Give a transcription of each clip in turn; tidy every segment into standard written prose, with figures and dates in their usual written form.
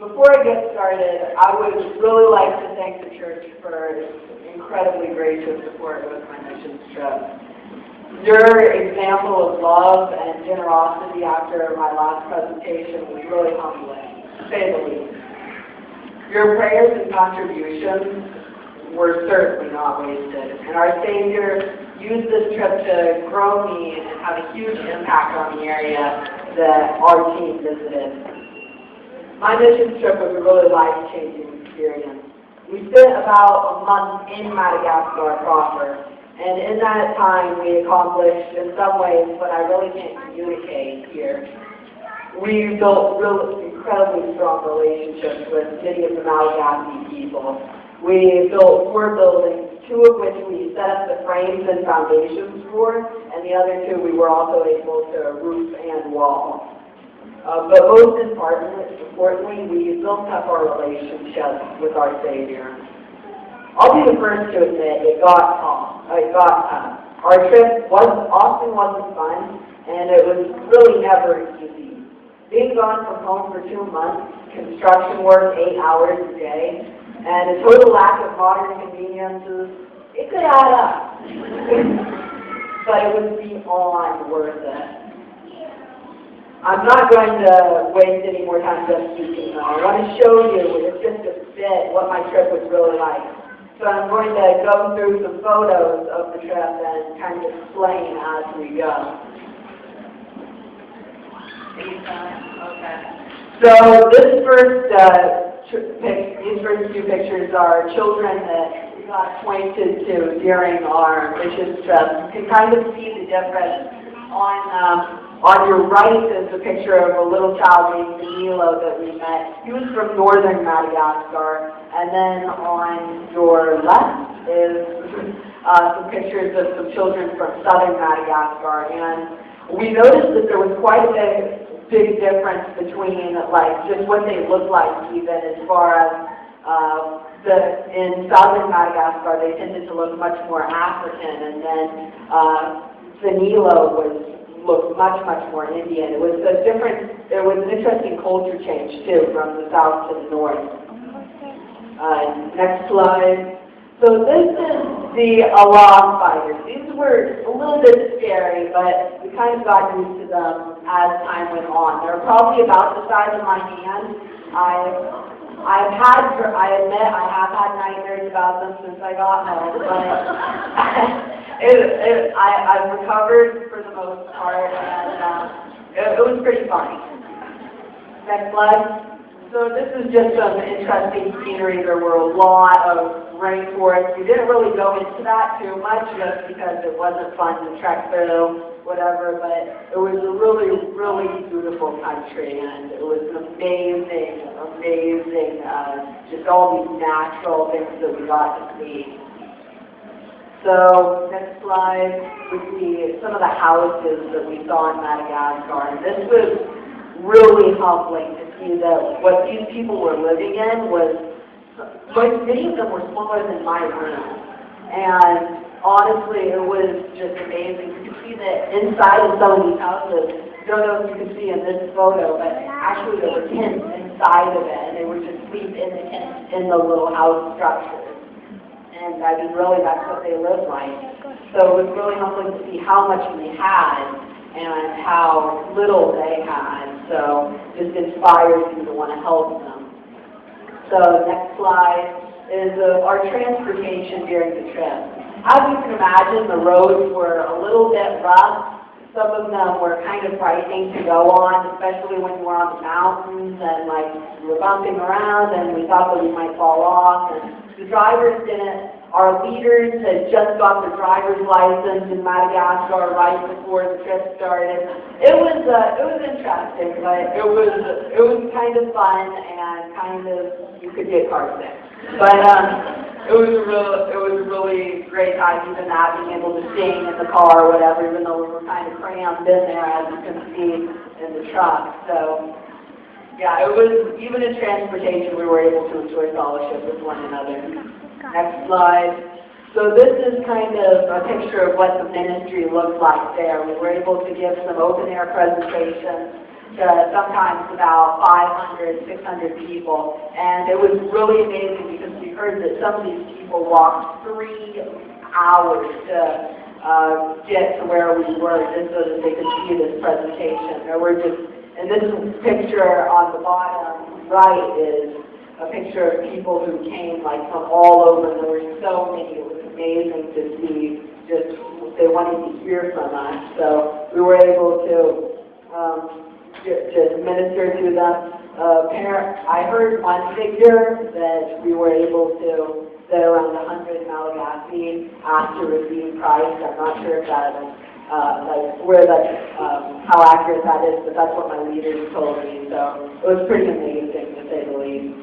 Before I get started, I would really like to thank the church for its incredibly gracious support with my missions trip. Your example of love and generosity after my last presentation was really humbling, to say the least. Your prayers and contributions were certainly not wasted, and our Savior used this trip to grow me and have a huge impact on the area that our team visited. My mission trip was a really life-changing experience. We spent about a month in Madagascar proper, and in that time we accomplished in some ways what I really can't communicate here. We built incredibly strong relationships with many of the Malagasy people. We built 4 buildings, 2 of which we set up the frames and foundations for, and the other 2 we were also able to roof and wall. But most importantly, we built up our relationship with our Savior. I'll be the first to admit it got tough. Our trip often wasn't fun, and it was really never easy. Being gone from home for 2 months, construction work 8 hours a day, and a total lack of modern conveniences, it could add up. But it was beyond worth it. I'm not going to waste any more time just speaking though. I want to show you with just a bit what my trip was really like. So I'm going to go through some photos of the trip and kind of explain as we go. Okay. So these first 2 pictures are children that we got pointed to during our mission trip. You can kind of see the difference on your right is a picture of a little child named Danilo that we met. He was from northern Madagascar. And then on your left is some pictures of some children from southern Madagascar. And we noticed that there was quite a big difference between just what they looked like, even as far as in southern Madagascar they tended to look much more African, and then Danilo looked much more Indian. It was an interesting culture change too, from the south to the north. Next slide. So this is the Allah fighters. These were a little bit scary, but we kind of got used to them as time went on. They're probably about the size of my hand. I admit I have had nightmares about them since I got home, but I've recovered for the most part, and it was pretty funny. Next slide. So this is just some interesting scenery. There were a lot of rainforests. We didn't really go into that too much just because it wasn't fun to trek through, whatever, but it was a really beautiful country, and it was amazing, just all these natural things that we got to see. So, next slide, we see some of the houses that we saw in Madagascar, and this was really humbling to see that what these people were living in was, many of them were smaller than my room, and honestly, it was just amazing. You could see that inside of some of these houses, I don't know if you can see in this photo, but actually there were tents inside of it, and they would just sleep in the tents in the little house structures. And I mean, really, that's what they lived like. So it was really humbling to see how much we had and how little they had. So it just inspires you to want to help them. So next slide is our transportation during the trip. As you can imagine, the roads were a little bit rough. Some of them were kind of frightening to go on, especially when you were on the mountains and we were bumping around and we thought that we might fall off. And the drivers didn't. Our leaders had just got their driver's license in Madagascar right before the trip started. It was interesting, but it was kind of fun and kind of you could get car sick. But it was a really great time, even that, being able to sing in the car or whatever, even though we were kind of crammed in there, as you can see in the truck. So yeah, it was, even in transportation, we were able to enjoy fellowship with one another. Next slide. So this is kind of a picture of what the ministry looked like there. We were able to give some open-air presentations to sometimes about 500, 600 people. And it was really amazing because we heard that some of these people walked 3 hours to get to where we were just so that they could see this presentation. There were just, and this picture on the bottom right is a picture of people who came like from all over. There were so many. It was amazing to see. Just they wanted to hear from us, so we were able to just minister to them. I heard one figure that we were able to, that around 100 Malagasy asked to receive Christ. I'm not sure if that is how accurate that is, but that's what my leaders told me. So it was pretty amazing, to say the least.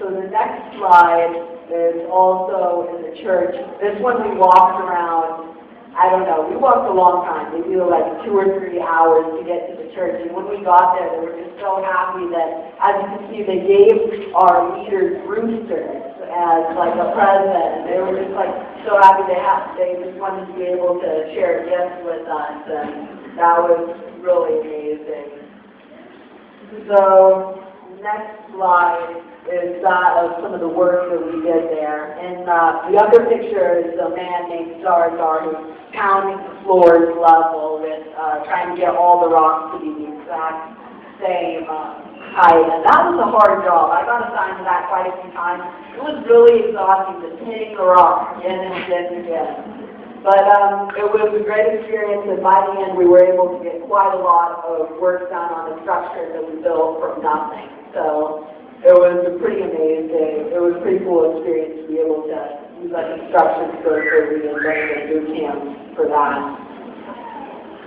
So the next slide is also in the church. This one we walked around, I don't know, we walked a long time. Maybe like 2 or 3 hours to get to the church. And when we got there, they were just so happy that, as you can see, they gave our leaders roosters as like a present. And they were just like so happy they just wanted to be able to share gifts with us. And that was really amazing. So next slide is that of some of the work that we did there. And the other picture is a man named Zarzar who's pounding the floors level with trying to get all the rocks to be the exact same height. And that was a hard job. I got assigned to that quite a few times. It was really exhausting just hitting the rock again and again and again. But it was a great experience, and by the end we were able to get quite a lot of work done on the structure that we built from nothing. So it was pretty amazing. It was a pretty cool experience to be able to use that construction surgery and running a boot camp for that.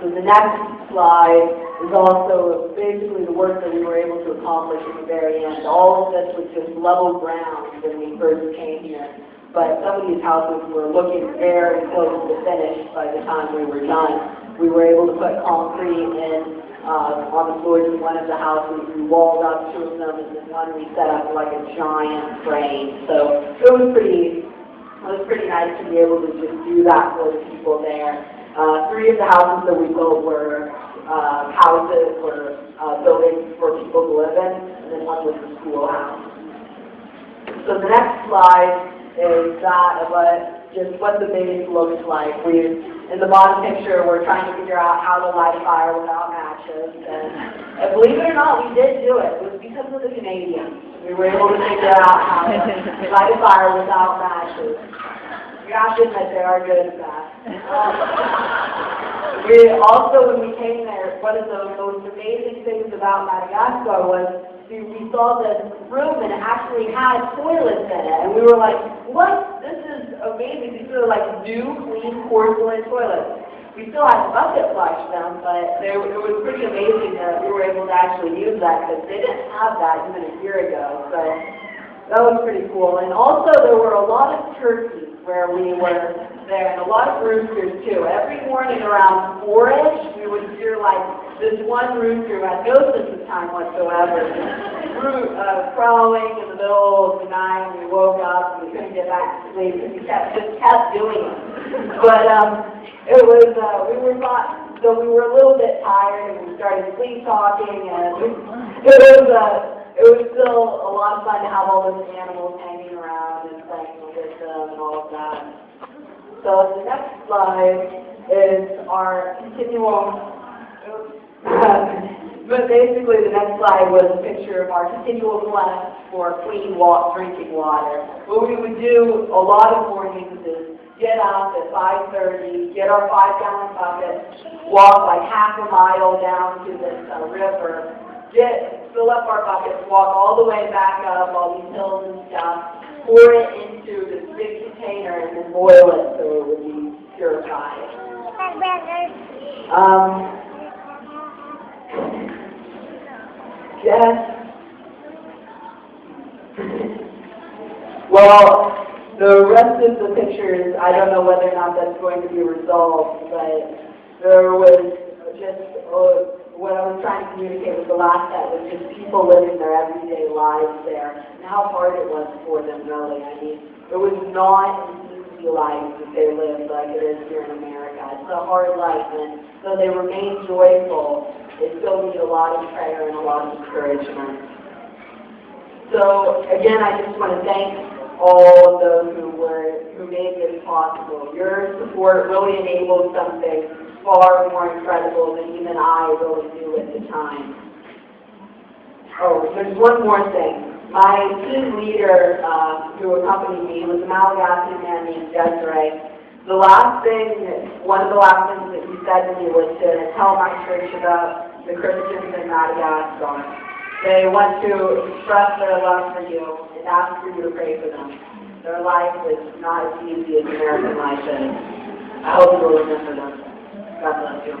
So the next slide is also basically the work that we were able to accomplish at the very end. All of this was just level ground when we first came here. But some of these houses were looking very close to finish by the time we were done. We were able to put concrete in on the floors of one of the houses. We walled up 2 of them, and then one we set up like a giant frame. So it was pretty nice to be able to just do that for the people there. 3 of the houses that we built were buildings for people to live in, and then one was a schoolhouse. So the next slide is that of what the base looks like. In the bottom picture, we're trying to figure out how to light a fire without matches. And believe it or not, we did do it. It was because of the Canadians. We were able to figure out how to light a fire without matches. You have to admit they are good at that. We also, when we came there, one of the most amazing things about Madagascar was we saw this room and it actually had toilets in it. And we were like, what? This is amazing. These are like new, clean porcelain toilets. We still had to bucket flush them, but it was pretty amazing that we were able to actually use that because they didn't have that even a year ago. So that was pretty cool. And also there were a lot of turkeys where we were there, and a lot of roosters too. Every morning around 4-ish, we would hear like this one rooster who had no sense of time whatsoever, crowing in the middle of the night, and we woke up and we couldn't get back to sleep because he just kept doing it. But it was, we were a little bit tired, and we started sleep talking, and it was still a lot of fun to have all those animals hanging around and playing with them and all of that. So the next slide is our continual, but basically the next slide was a picture of our continual quest for clean drinking water. What we would do a lot of mornings is get up at 5:30, get our 5-gallon buckets, walk like half a mile down to this river, fill up our buckets, walk all the way back up all these hills and stuff, pour it into this big container and then boil it so it would be purified. Yes. Well, the rest of the pictures, I don't know whether or not that's going to be resolved, but there was just what I was trying to communicate with the last set was just people living their everyday lives there and how hard it was for them, really. I mean, it was not an easy life that they lived like it is here in America. It's a hard life, and so they remained joyful they still need a lot of prayer and a lot of encouragement. So again, I just want to thank all of those who made this possible. Your support really enabled something far more incredible than even I really knew at the time. Oh, there's one more thing. My team leader who accompanied me was a Malagasy man named Desiree. One of the last things that he said to me was to tell my church about the Christians in Madagascar. They want to express their love for you and ask for you to pray for them. Their life is not as easy as American life is. I hope you will remember them. God bless you.